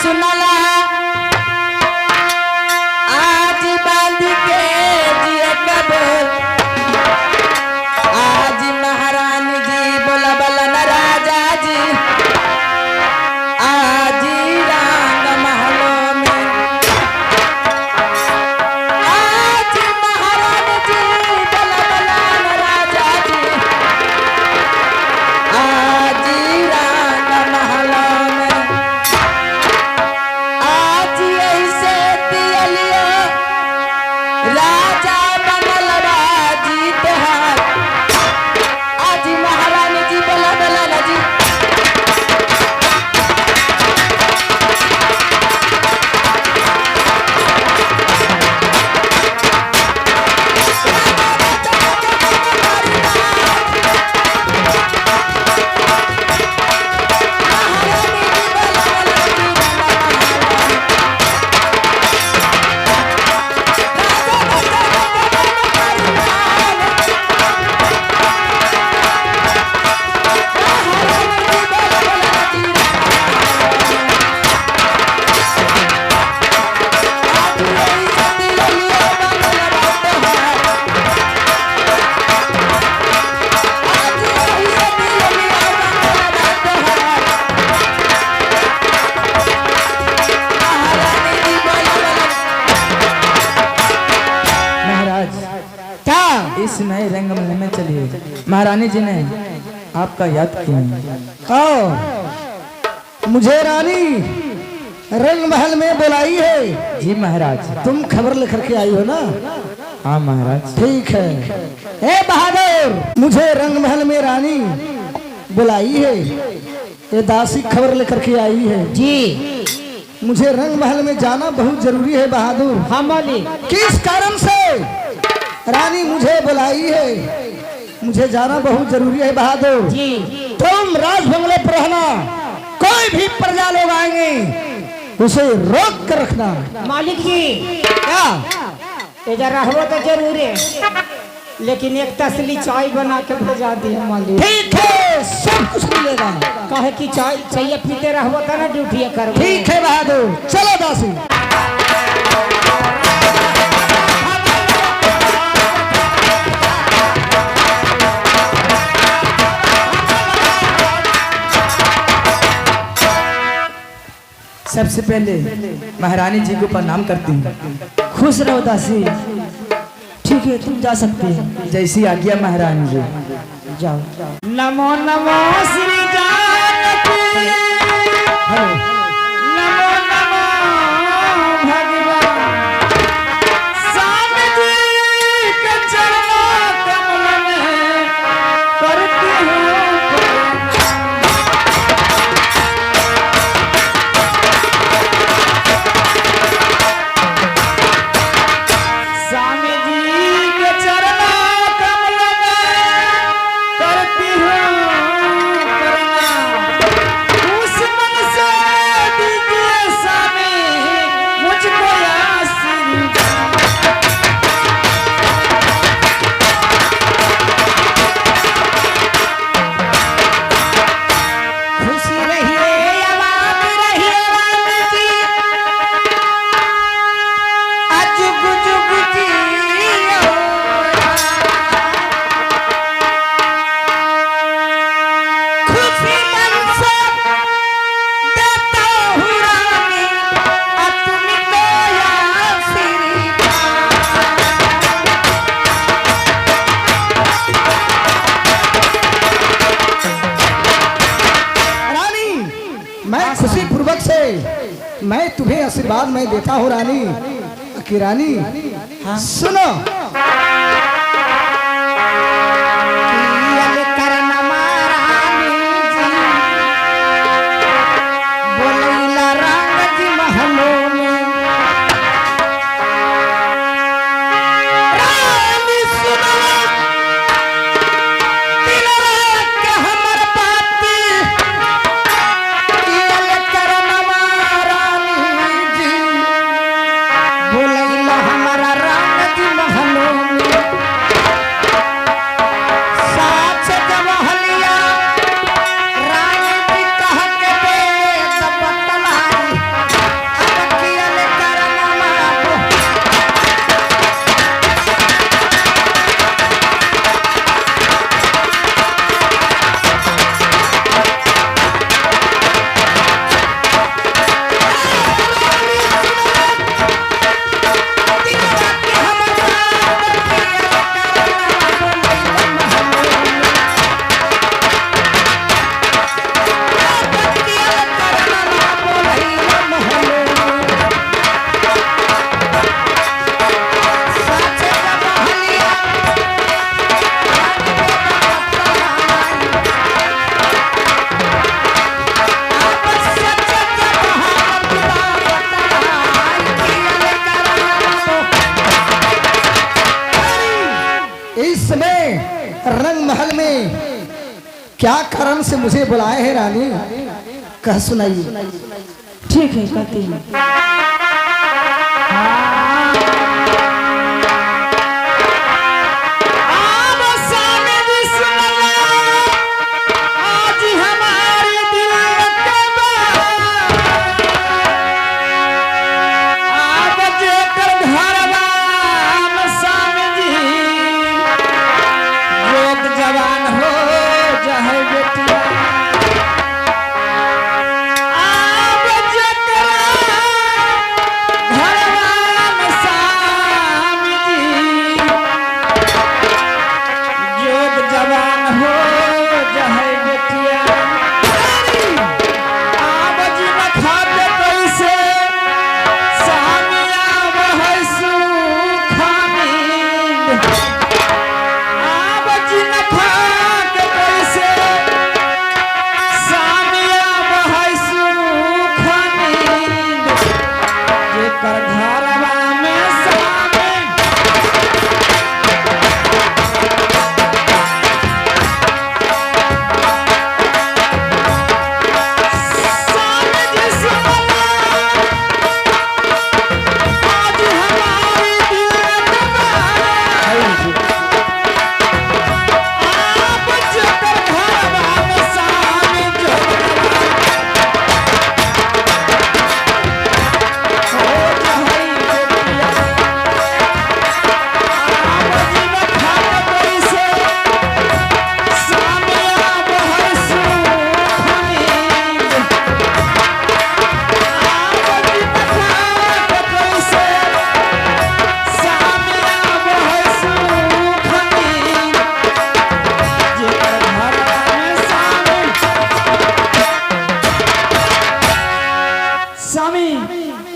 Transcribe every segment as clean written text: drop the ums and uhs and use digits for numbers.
सुनला आज बांध के जिए कबूल आज महारानी जी बोला बला न राजा जी आज रंग महलों में आज महारानी जी बोला बला न राजा जी आज रंग महलों में आज ऐसे दिलियो राजा बनलवा जीत हार आज महारानी जी बोला बला न जी इस नए रंगमहल में चलिए महारानी जी ने आपका याद किया। मुझे रानी रंग महल में बुलाई है। जी महाराज। तुम खबर लेकर के आई हो ना? हाँ महाराज। ठीक है। ए बहादुर, मुझे रंग महल में रानी बुलाई है। ये दासी खबर लेकर के आई है। जी मुझे रंग महल में जाना बहुत जरूरी है बहादुर। हाँ मालिक। किस कारण से रानी मुझे बुलाई है? मुझे जाना बहुत जरूरी है बहादुर। जी तुम राज बंगले पर रहना, कोई भी प्रजा लोग आएंगे उसे रोक कर रखना। मालिक जी क्या इधर रहो तो जरूर है, लेकिन एक तसली चाय बना के भेजा दिया मालिक। ठीक है, सब कुछ मिलेगा। कहे कि चाय चाहिए पीते रहो तो ना ड्यूटी कर। ठीक है बहादुर, चलो दासी। सबसे पहले महारानी जी को प्रणाम करती हूँ। खुश रहो दासी। ठीक है, तुम जा सकते हो। जैसी आज्ञा महारानी जी। जाओ। नमो नमो श्री जानकी, हेलो। नमो नमो भगवान स्वामी जी के चरणों कमल में करती हूँ। स्वामी जी के चरणों कमल में करती हूँ प्रणाम। उस मन से दीजिए स्वामी मुझको आशीर्वाद। खुशी रहिए आबाद रहिए रानी जी, अजुग जुग जियो। खुशी मन से देता हूँ रानी अपनी तो रानी, मैं खुशी पूर्वक से मैं तुम्हें आशीर्वाद मैं देता हूँ रानी। कि रानी सुनो। कियल करनमा रानी जी, बोलैला रंग जी महलों में। रानी सुनो, दिल के हमर बाती। कियल करनमा रानी जी, बोलैला हमारा रंग जी महलों में। क्या कारण से मुझे बुलाए हैं रानी, कह सुनाइए। ठीक है कहती हूँ।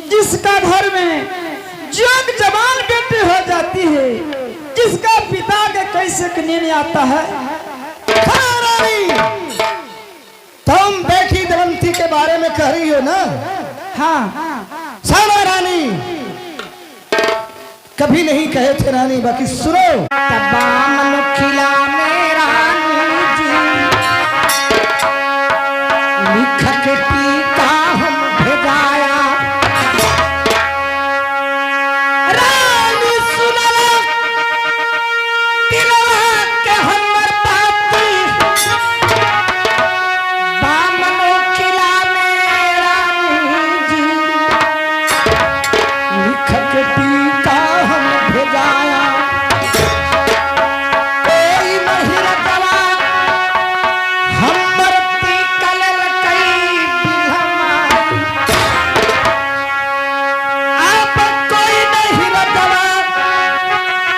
जिसका घर में जोग जवान बेटी हो जाती है, जिसका पिता के कैसे नींद आता है। तुम बेटी दमयंती के बारे में कह रही हो ना? हाँ सामा रानी कभी नहीं कहे थे रानी, बाकी सुनो। तबाम खिला मेरा लिख के टीका हम भेजाया, रानी सुनला दिलवा के हमर बाती, बामनो खिला मेरा लिख के टीका हम भेजाया, कोई महिला दवा हमर टीका ललकई बिलहमाई, आप कोई महिला दवा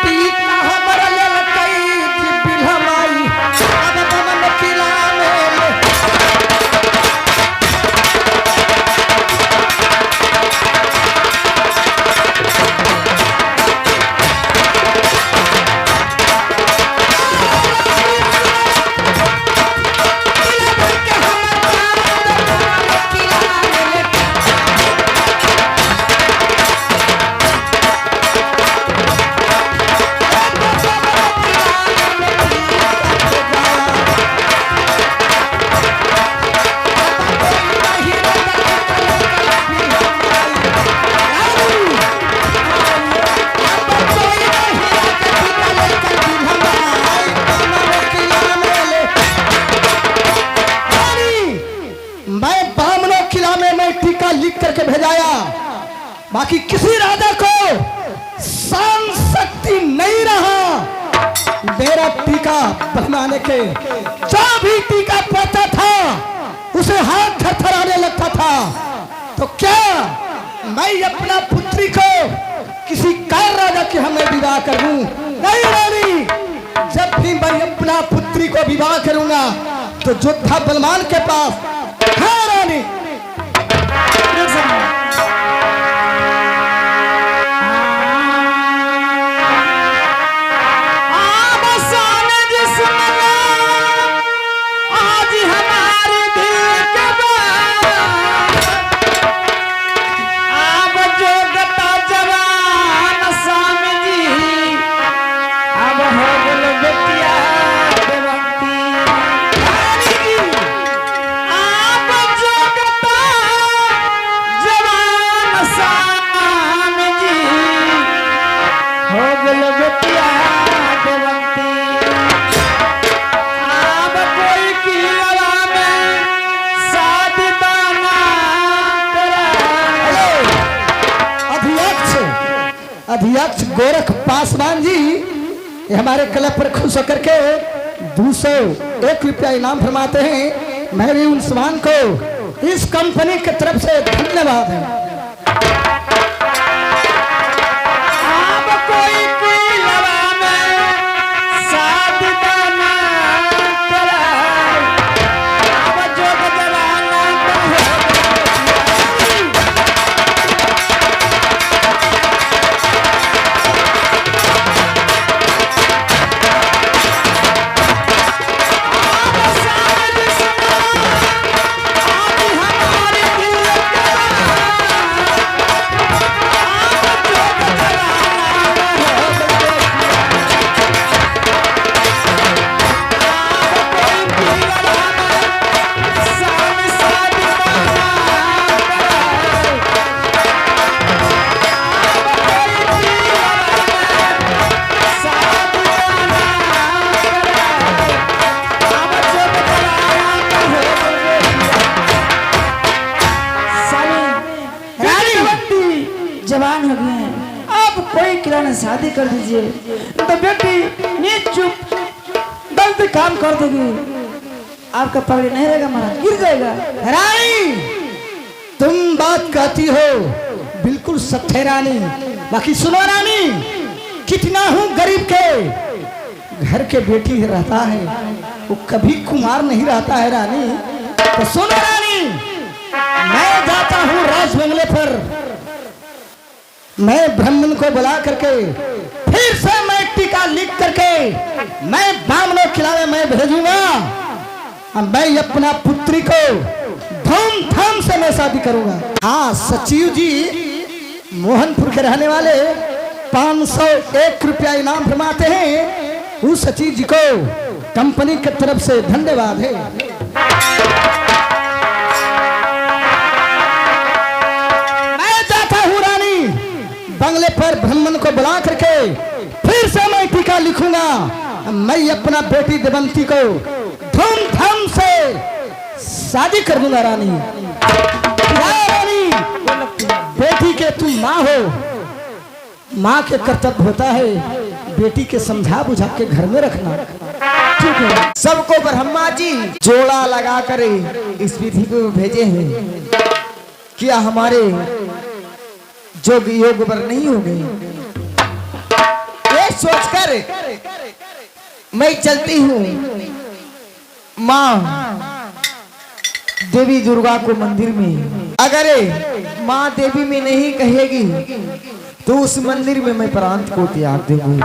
टीका हमर ललकई बिलहमाई, अब बमन किला में मैं बामनों किला में मैं टीका लिख करके भेजाया, बाकी किसी राजा को शान शक्ति नहीं रहा मेरा टीका पहनाने के। जो भी टीका पड़ता था उसे हाथ थरथराने लगता था। तो क्या मैं अपना पुत्री को किसी कार राजा के हमें विवाह करूं? नहीं रानी, जब भी मैं अपना पुत्री को विवाह करूंगा तो योद्धा बलवान के पास। हाँ रानी, आज हमारे दिल के बात, अब जो गता जवान स्वामी जी, अब हो गल बेटिया देवंती। अध्यक्ष गोरख पासवान जी ये हमारे क्लब पर खुश होकर के 201 रुपया इनाम फरमाते हैं। मैं भी उन समान को इस कंपनी की तरफ से धन्यवाद है। अब कोई कोई लवा में साथ देना कराए, अब जो जवाना जवान हो गए हैं, अब कोई किराना शादी कर दीजिए तो बेटी नीच चुप गलत काम कर देगी, आपका पगड़ी नहीं रहेगा, महाराज गिर जाएगा। रानी तुम बात कहती हो बिल्कुल सत्य रानी, बाकी सुनो रानी, कितना हूँ गरीब के घर के बेटी रहता है, वो कभी कुमार नहीं रहता है रानी। तो सुनो रानी, मैं जाता हूँ राज बंगले पर, मैं ब्राह्मण को बुला करके फिर से मैं टीका लिख करके मैं ब्राह्मणों खिलावे मैं भेजूंगा, मैं अपना पुत्री को धूमधाम से मैं शादी करूंगा। हाँ सचिव जी मोहनपुर के रहने वाले 501 रुपया इनाम फरमाते हैं, उस सचिव जी को कंपनी की तरफ से धन्यवाद है। मैं जाता हूँ रानी बंगले पर ब्राह्मण को बुला करके फिर से मैं टीका लिखूंगा, मैं अपना बेटी देवंती को धूमधाम से शादी कर दूंगा। रानी रानी बेटी के तुम माँ हो, माँ के कर्तव्य होता है बेटी के समझा बुझा के घर में रखना। ठीक है, सबको ब्रह्मा जी जोड़ा लगा कर इस विधि को भेजे हैं, क्या हमारे जोग योग पर नहीं हो गए, ये सोचकर मैं चलती हूँ माँ देवी दुर्गा को मंदिर में। अगर माँ देवी में नहीं कहेगी तो उस मंदिर में मैं प्रांत को त्याग दूंगी।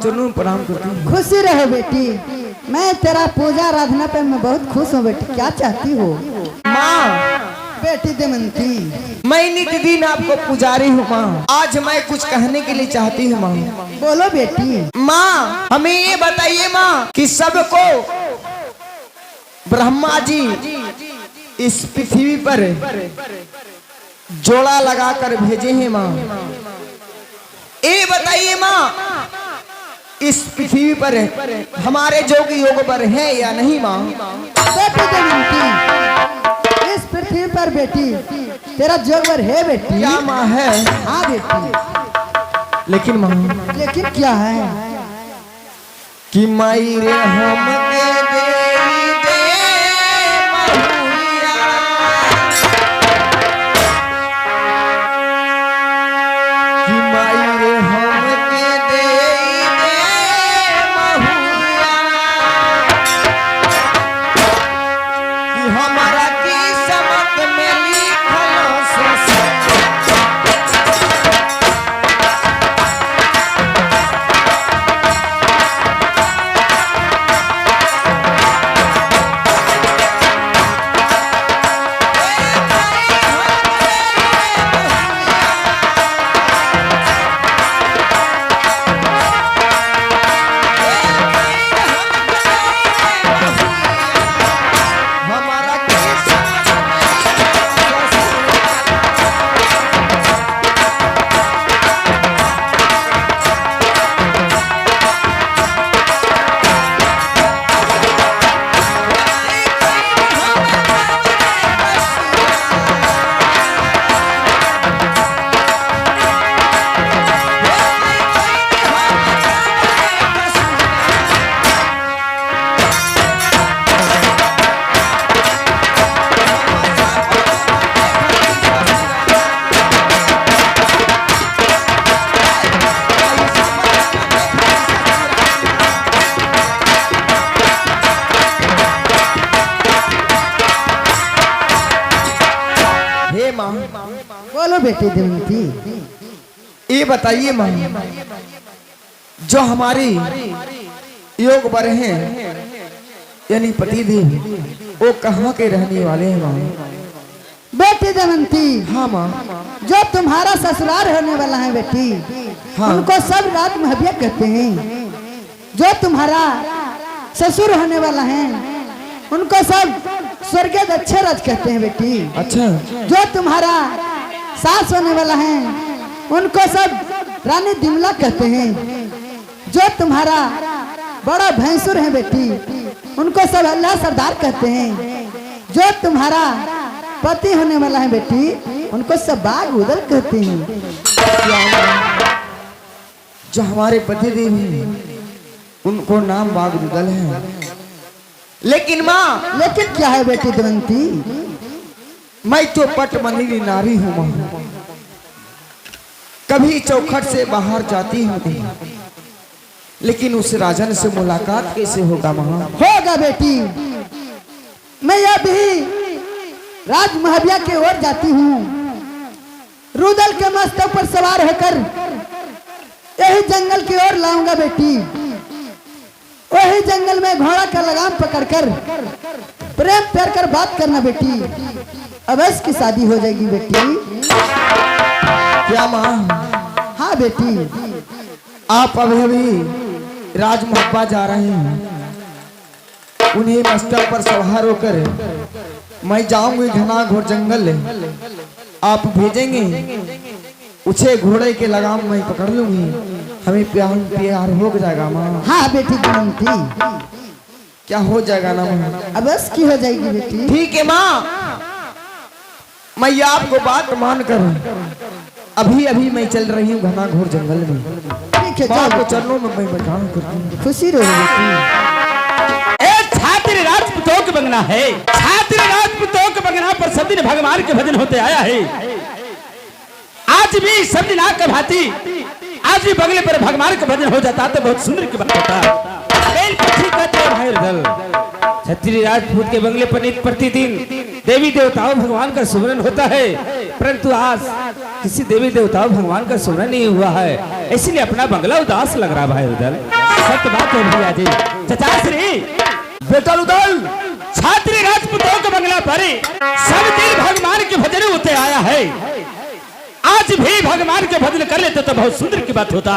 चरणों में प्रणाम करती हूँ। खुशी रहो बेटी, मैं तेरा पूजा आराधना पे मैं बहुत खुश हूँ बेटी। क्या चाहती हो माँ? बेटी दमयंती, मैं नित दिन आपको पुजारी हूँ माँ। आज मैं कुछ कहने के लिए चाहती हूँ माँ। बोलो बेटी। माँ हमें ये बताइए माँ कि सबको ब्रह्मा जी इस पृथ्वी पर जोड़ा लगाकर भेजे हैं माँ। ये बताइए माँ इस पृथ्वी पर हमारे जोगी योग पर है या नहीं माँ? बेटी दमयंती, इस पृथ्वी पर बेटी तेरा जोगर है बेटी। क्या माँ है? हाँ बेटी। लेकिन माँ, लेकिन क्या है? कि माई रे हम के दे बोलो बेटी दमयंती। ये बताइए माँ, जो हमारी योग बर हैं यानी पतिदेव, वो कहाँ के रहने वाले हैं माँ? बेटी दमयंती, हाँ माँ। जो तुम्हारा ससुराल होने वाला है बेटी, हाँ। उनको सब रात महबिया कहते हैं। जो तुम्हारा ससुर होने वाला है उनको सब स्वर्गीय दक्षराज कहते हैं बेटी। अच्छा। जो तुम्हारा सास होने वाला है उनको सब रानी दिमला कहते हैं। जो तुम्हारा बड़ा भैंसुर है बेटी, उनको सब अल्लाह सरदार कहते हैं। जो तुम्हारा पति होने वाला है बेटी, उनको सब बाग उदल कहते हैं। जो हमारे पतिदेव हैं उनको नाम बागदल है। लेकिन माँ, लेकिन क्या है बेटी दमयंती? मैं तो पट मंदिरी नारी हूँ माँ। कभी चौखट से बाहर जाती हूँ, लेकिन उस राजन से मुलाकात कैसे होगा माँ? होगा बेटी। मैं अभी राज महबिया की ओर जाती हूँ। रुदल के मस्तक पर सवार होकर यही जंगल की ओर लाऊंगा बेटी। वही जंगल में घोड़ा का लगाम पकड़कर प्रेम प्यार कर बात करना बेटी। अवश्य की शादी हो जाएगी बेटी। क्या माँ? हाँ बेटी। आप अभी राज महबा जा रहे हैं, उन्हें मस्तक पर सवार होकर मैं जाऊंगी घना घोर जंगल। आप भेजेंगे, उसे घोड़े के लगाम मैं पकड़ लूंगी, हमें प्यार हो जाएगा माँ। हाँ बेटी दमयंती, क्या हो जाएगा ना माँ? अवश्य की हो जाएगी बेटी। ठीक है माँ, मैं आपको बात मान कर अभी अभी मैं चल रही हूँ घना घोर जंगल में। ठीक है, माँ जाओ को चरणों में मैं प्रणाम करती हूँ। खुशी रहो बेटी। छात्र राजपूतों के बंगना है। छात्र राजपूतों के बंगना पर सब दिन भगवान के भजन होते आया है। आज भी सब दिन आग का भांति आज भी बंगले पर भगवान का भजन हो जाता तो बहुत सुंदर की बात होता। बेल पक्षी का त्योहार दल क्षत्रिय राजपूत के बंगले पर नित्य प्रतिदिन देवी देवताओं भगवान का सुमरन होता है। परंतु आज किसी देवी देवताओं भगवान का सोना नहीं हुआ है, इसलिए अपना बंगला उदास लग रहा भाई रुदल। सत्य बात है भैया जी। चाचा श्री बेटा रुदल, छात्री राजपूतों के बंगला पर सब दिन भगवान के भजन होते आया है। आज भी भगवान के भजन कर लेते तो बहुत सुंदर की बात होता।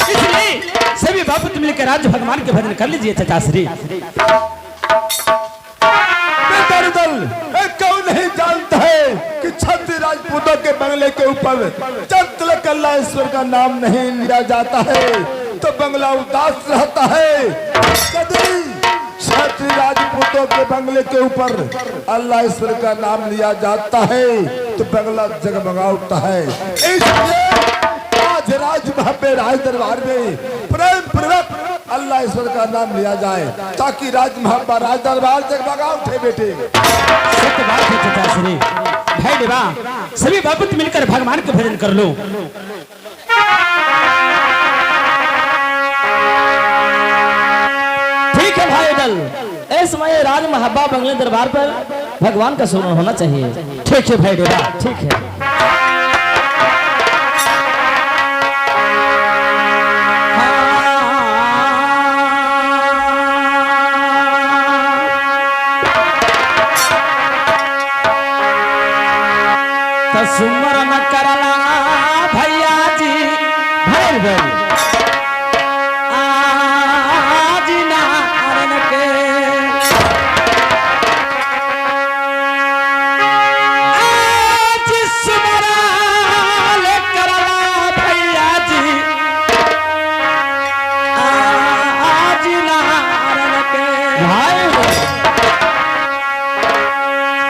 इसलिए सभी बापू तुम मिलकर आज भगवान के भजन कर लीजिए चाचा श्री। बेटा रुदल, क्यों नहीं जानता है कि छत्री राजपूतों के बंगले के ऊपर जब तक अल्लाह ईश्वर का नाम नहीं लिया जाता है तो बंगला उदास रहता है। यदि छत्री राजपूतों के बंगले के ऊपर अल्लाह ईश्वर का नाम लिया जाता है तो बंगला जगमगा उठता है। इसलिए आज राजमहल पे राज दरबार में प्रेम पूर्वक अल्लाह ईश्वर का नाम लिया जाए ताकि राजमहल पर राज दरबार जगमगा उठे बेटे। सत्य बात है चाचा श्री। भाई देवा सभी बापू मिलकर भगवान के भजन कर लो। ठीक है भाई दल, इस समय राज महब्बा बंगले दरबार पर भगवान का सुमरन होना चाहिए। ठीक है भाई देवा, ठीक है। सुमरन करला भैया जी भर भर आज नारन के आज सुमरन करला भैया जी आज नारन के भाई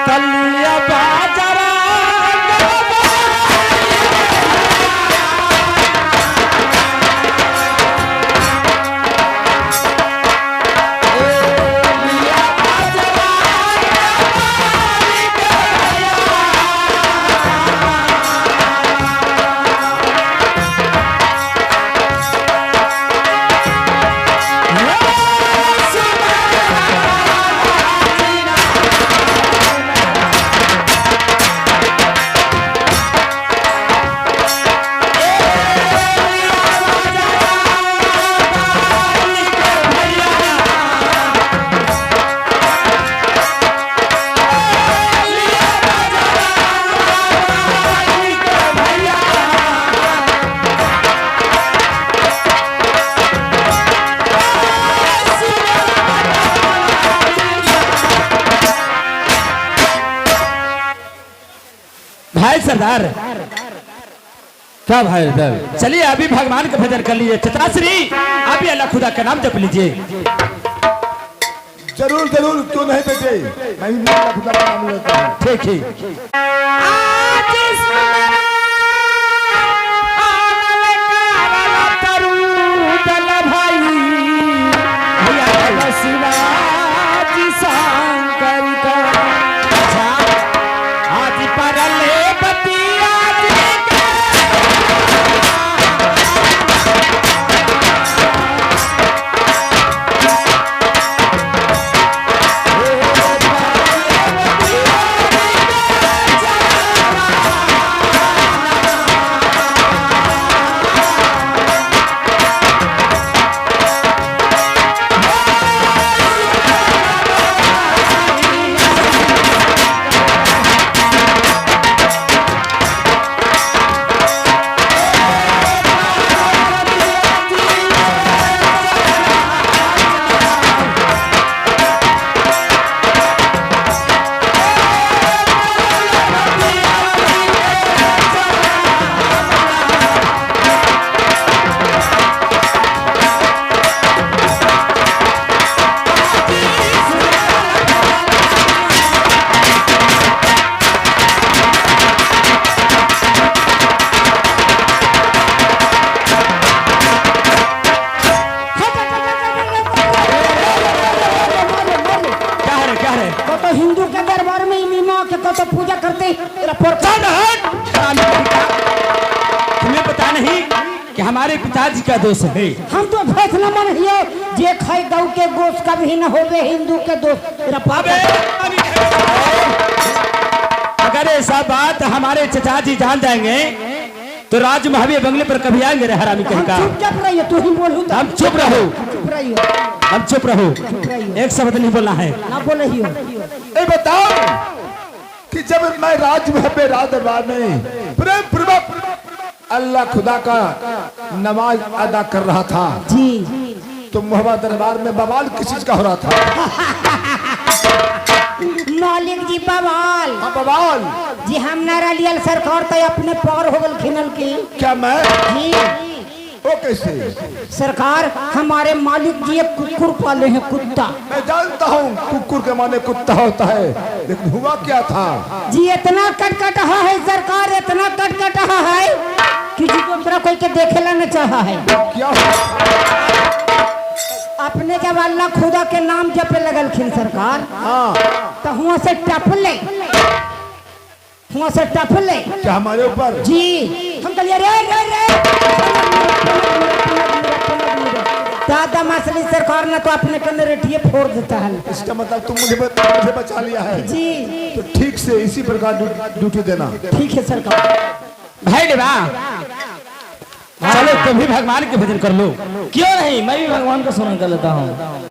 कलिया बाजारा भाई सरदार। क्या भाई दल, चलिए अभी भगवान का भजन कर लीजिए। चित्राश्री अभी अल्लाह खुदा का नाम जप लीजिए। जरूर जरूर, क्यों नहीं बेटे, मैं भी अल्लाह खुदा का नाम लेता हूँ। ठीक है। हिंदू के दरबार में इमाम के तो पूजा करते। तुम्हें पता नहीं कि हमारे पिताजी का दोष है। हम तो फैसला मन हियो जे खाई गौ के गोश्त का भी न होवे हिंदू के दोस्त। अगर ऐसा बात हमारे चचा जी जान जाएंगे तो राज महावीर बंगले पर कभी आएंगे रे हरामी कहीं का। चुप रहिए, तू ही बोलू तो। हम चुप रहो, चुप रहिए, हम चुप रहो, एक शब्द नहीं बोलना है। ना बोले ही हो। ए बताओ कि जब मैं राज दरबार में प्रेम पूर्वक अल्लाह खुदा का नमाज अदा कर रहा था जी, तो मोहब्बत दरबार में बवाल किस चीज का हो रहा था? मालिक जी बवाल हाँ, बवाल जी, हम नारा लियल सरकार तो अपने पार हो गल खिनल की। क्या मैं जी वो कैसे? सरकार, हमारे मालिक जी एक कुकुर पाले हैं, कुत्ता। मैं जानता हूँ कुकुर के माने कुत्ता होता है, लेकिन हुआ क्या था? जी इतना कटकट है सरकार, इतना कटकट है कि जी दूसरा कोई के देखेला न चाहा है। क्या हुआ? अपने जब अल्लाह खुदा के नाम जपे लगलखिन सरकार, हाँ, तो हुआ से टपले, हुआ से टपले क्या हमारे ऊपर? जी। हम कहलिए रे रे रे दादा मसली सरकार ने तो अपने कन्ने रेटिए फोड़ देता है। इसका मतलब तुम मुझे बचा लिया है जी तो ठीक से इसी प्रकार ड्यूटी देना। ठीक है सरकार। भाई देवा चलो तुम भी भगवान के भजन कर लो। क्यों नहीं, मैं भी भगवान का सुमन कर लेता हूँ।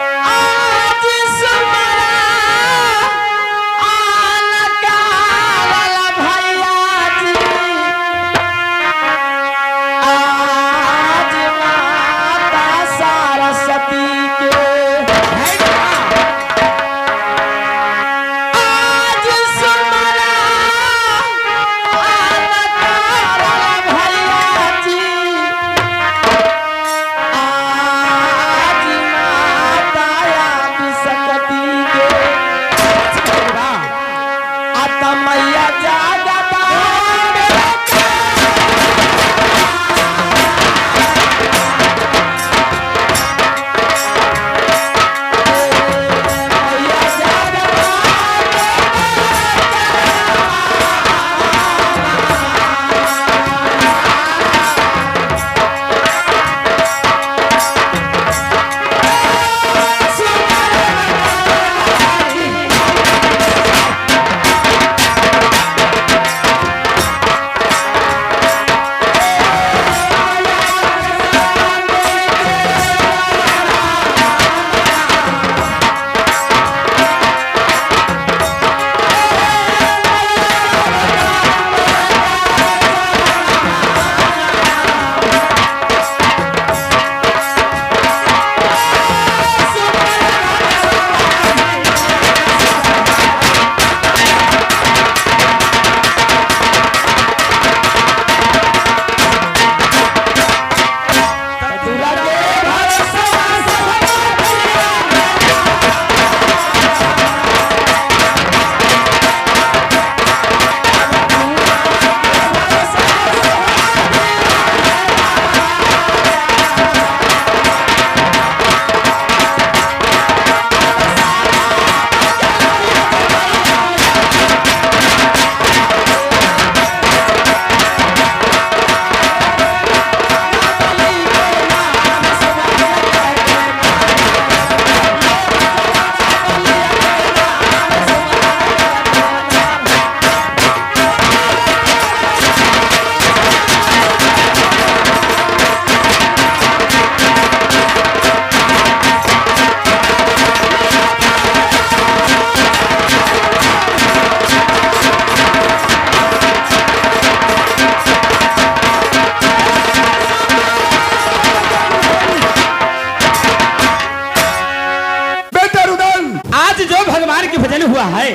हुआ है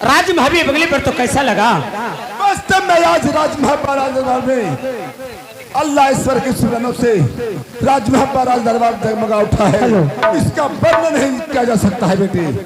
राज महावीर बंगले पर, तो कैसा लगा? वास्तव में आज राज महाराज में अल्लाह ईश्वर के सुरनों से राज महाराज दरबार जगमगा उठा है, इसका वर्णन नहीं किया जा सकता है बेटे।